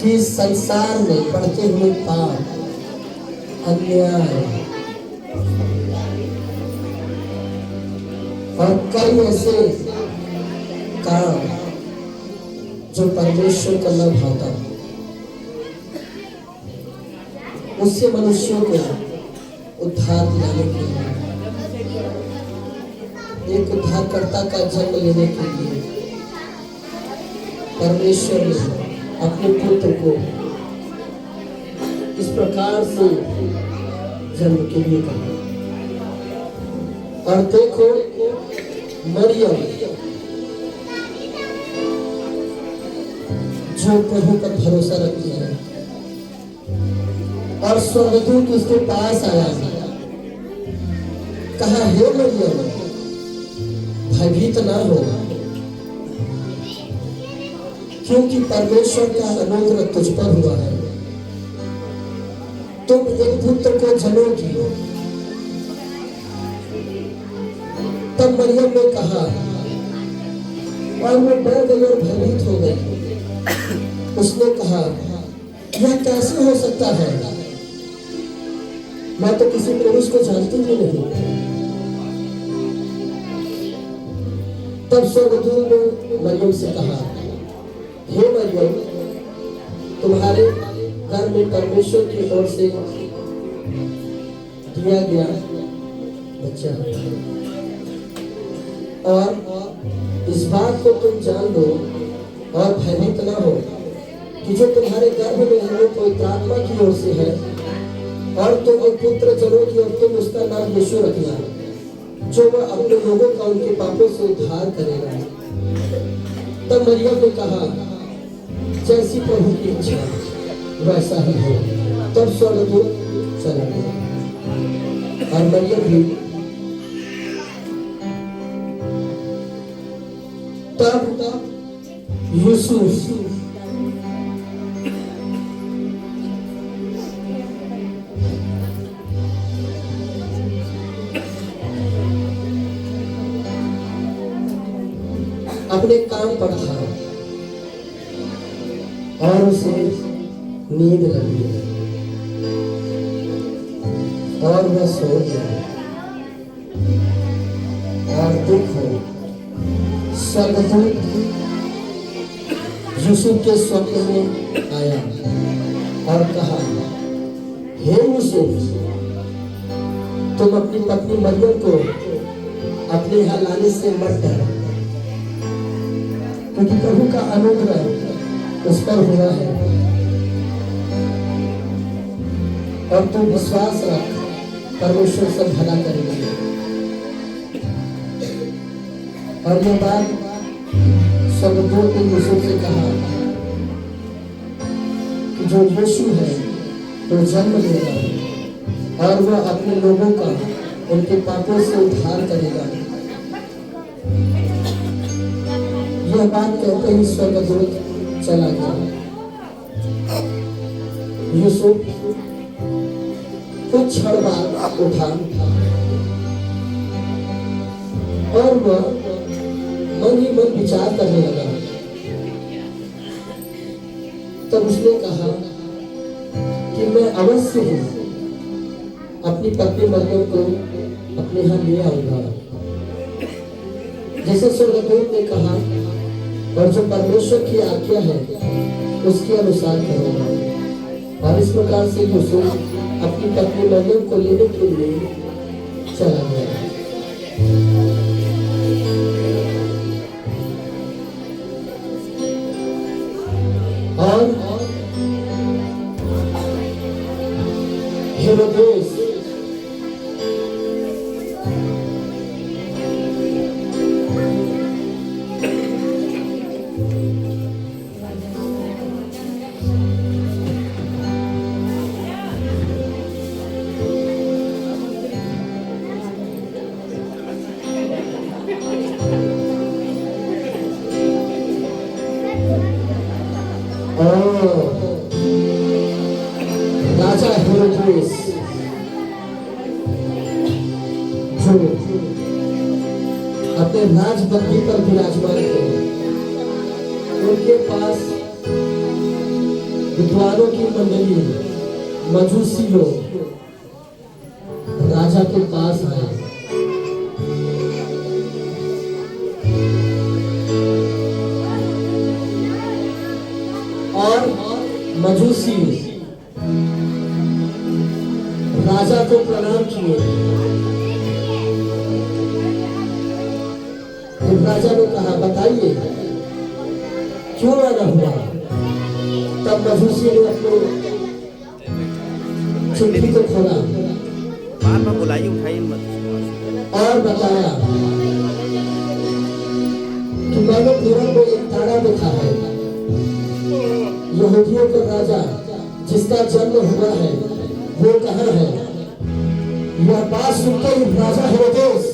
कि संसार में बढ़ते हुए पाप, अन्याय और कई ऐसे काम जो परमेश्वर का न भाता, उससे मनुष्यों को उद्धार दिलाने के लिए, एक उद्धारकर्ता का जन्म लेने के लिए परमेश्वर ने अपने पुत्र को इस प्रकार से जन्म के लिए कहा। और देखो मरियम जो प्रभु पर भरोसा रखती है और स्वर्गदूत उसके पास आया, कहा हे मरियम भयभीत ना हो, क्योंकि परमेश्वर का अनुग्रह तुझ पर हुआ है, तुम एक पुत्र को जनोगी। तब मरियम ने कहा और वो डर गई और भयभीत हो गई। उसने कहा यह कैसे हो सकता है, मैं तो किसी पुरुष को जानती भी नहीं। तब स्वर्गदूत ने मरियम से कहा हे मरियम, तुम्हारे घर में परमेश्वर की ओर से दिया गया बच्चा, और इस बात को तुम जान लो और भयभीत न हो कि जो तुम्हारे गर्भ में है वो पवित्र आत्मा की ओर से है, और तुम एक पुत्र जनोगी और तुम उसका नाम यीशु रखना, जो वह अपने लोगों का उनके पापों से उद्धार करेगा। तब मरियम ने कहा जैसी प्रभु की इच्छा वैसा ही हो। तब स्वर्गदूत चला गया और मरियम भी तब यूसुफ अपने काम पर था और उसे नींद लगी और वह सो गया। और देखो स्वर्गदूत यूसुफ के स्वप्न में आया और कहा हे यूसुफ, तुम अपनी पत्नी मरियम को अपने यहाँ लाने से मत डरो, क्योंकि प्रभु का अनुग्रह उस पर हुआ है, और तू विश्वास रख, परमेश्वर सब भला करेगा। और यह बात स्वर्गदूत ने यूसुफ से कहा कि जो यीशु है तो जन्म लेगा और वह अपने लोगों का उनके पापों से उद्धार करेगा। यह बात कहते ही स्वर्गदूत चला गया। यूसुफ कुछ क्षण बाद उठा और वह मन ही मन विचार करने लगा। तब उसने कहा कि मैं अवश्य ही अपनी पत्नी मरियम को अपने यहाँ ले आऊंगा, जैसे स्वर्गदूत ने कहा, और जो परमेश्वर की आज्ञा है उसके अनुसार करूंगा। और इस प्रकार से यूसुफ अपनी पत्नी मरियम को लेने के लिए चला गया। और हेरोदेस राजा हेरोदेस जो अपने राजगद्दी पर विराजमान थे, उनके पास विद्वानों की मंडली, मजूसी लोग राजा के पास आए। और मजूसी राजा को प्रणाम किए। राजा ने कहा, बताइए क्यों आना हुआ? तब मजूसी ने अपने चिट्ठी को खोला बुलाइए, उठाइए मत। और बताया कि मैंने पूरब में एक तारा देखा है। यहूदियों का राजा जिसका जन्म हुआ है वो कहाँ है? यह बात सुनते ही राजा हेरोदेस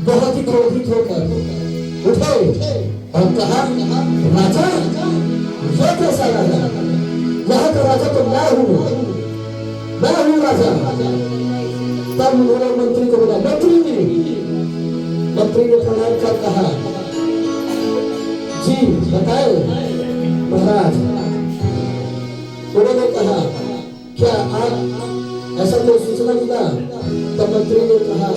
बहुत ही क्रोधित होकर उठे और कहा, राजा यह कैसा राजा? यहाँ का राजा तो मैं हूँ राजा। तब उन्होंने मंत्री को बोला, मंत्री ने प्रणाम कर कहा, जी बताए महाराज। उन्होंने कहा, क्या आप ऐसा कोई सूचना मिला? तब मंत्री ने कहा,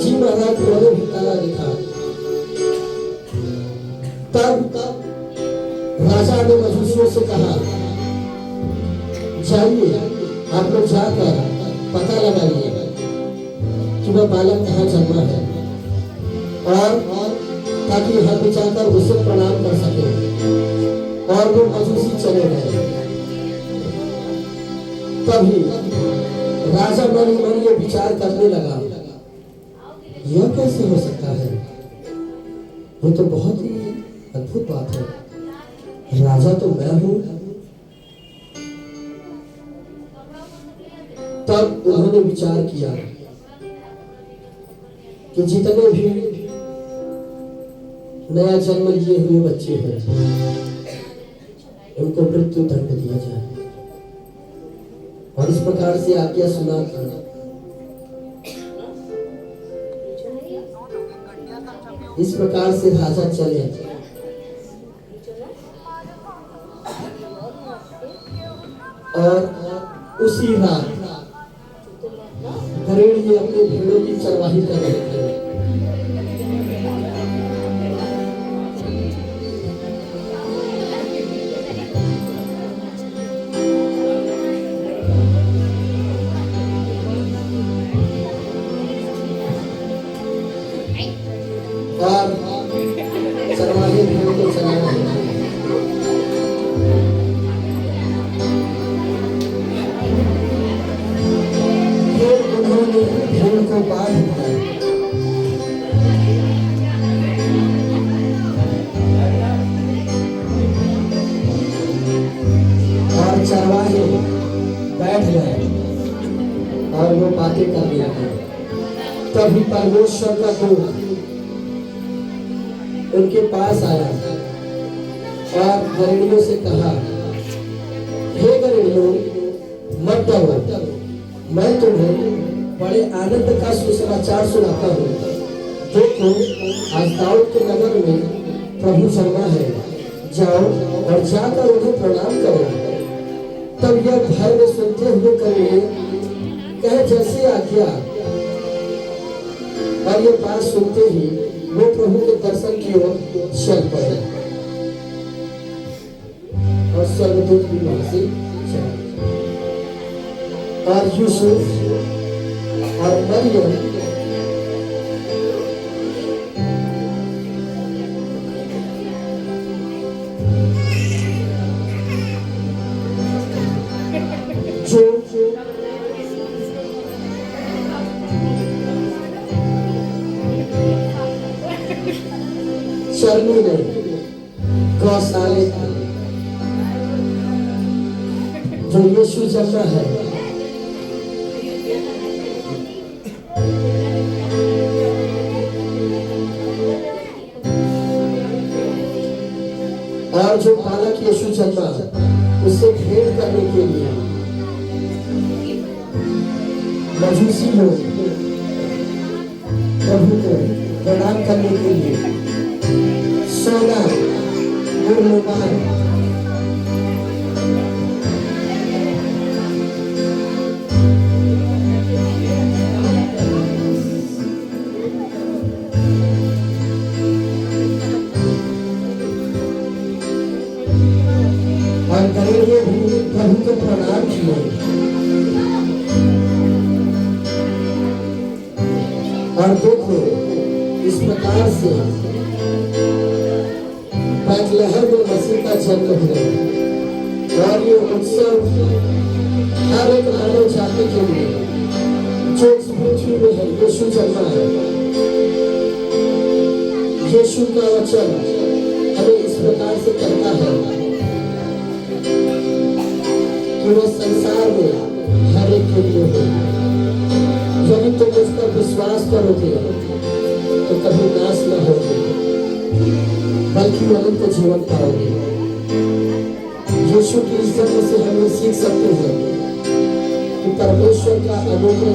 जी महाराज, मैंने भी तारा देखा। तब राजा ने मजूसियों से कहा, जाइए आप लोग जाकर पता लगाइए कि वह बालक कहाँ जन्मा है, और ताकि यहाँ पे जाकर उसे प्रणाम कर सके। और वो मजूसी चले गए। तभी राजा मन ही मन ये विचार करने लगा, यह कैसे हो सकता है? ये तो बहुत ही अद्भुत बात है। राजा तो मैं हूं। तब उन्होंने विचार किया कि जितने भी नया जन्म लिए हुए बच्चे हैं उनको मृत्यु दंड दिया जाए। और इस प्रकार से आज्ञा सुनाकर इस प्रकार से राजा चले। और उसी रात गरेड़ ये अपने भेड़ों की चरवाही कर रहे थे। और चरवाहे भेड़ को चला रहे थे। भेड़ को बांध दिया और चरवाहे बैठ गए और वो बातें कर रहे थे। तभी परमेश्वर का दूत उनके पास आया और गरेड़ियों से कहा, हे गरेड़ियों, मत डरो, मैं तुम्हें बड़े आनंद का सुसमाचार सुनाता हूँ। देखो, आज दाऊद के नगर में प्रभु जन्मा है। जाओ और जाकर उन्हें प्रणाम करो। तब यह भय में सुनते हुए करेंगे, कहे जैसे आज्ञा। और ये बात सुनते ही वो प्रभु के दर्शन की ओर चल पड़े और स्वर्गदूत भी वहां से चले। और यूसुफ और मरियम जो चरनी में गौशाले जो यीशु जन्मा है, और जो बालक यीशु जन्मा उससे भेंट करने के लिए मजूसी लोग प्रभु को प्रणाम करने के लिए सोना मूल्यवान और करेंगे भी प्रभु को प्रणाम किए और देखो इस प्रकार से बैतलहम में मसीह का जन्म हुआ और ये उत्सव हर एक मानव जाति के लिए जो इस पृथ्वी में है यीशु जन्मा है। यीशु का वचन हमें इस प्रकार से कहता है कि वो संसार में हर एक के लिए है। यदि तुम उस पर विश्वास करोगे तो कभी नाश न होगे बल्कि अनंत जीवन पाओगे। यीशु की इस जन्म से हम ये सीख सकते हैं कि परमेश्वर का अनुग्रह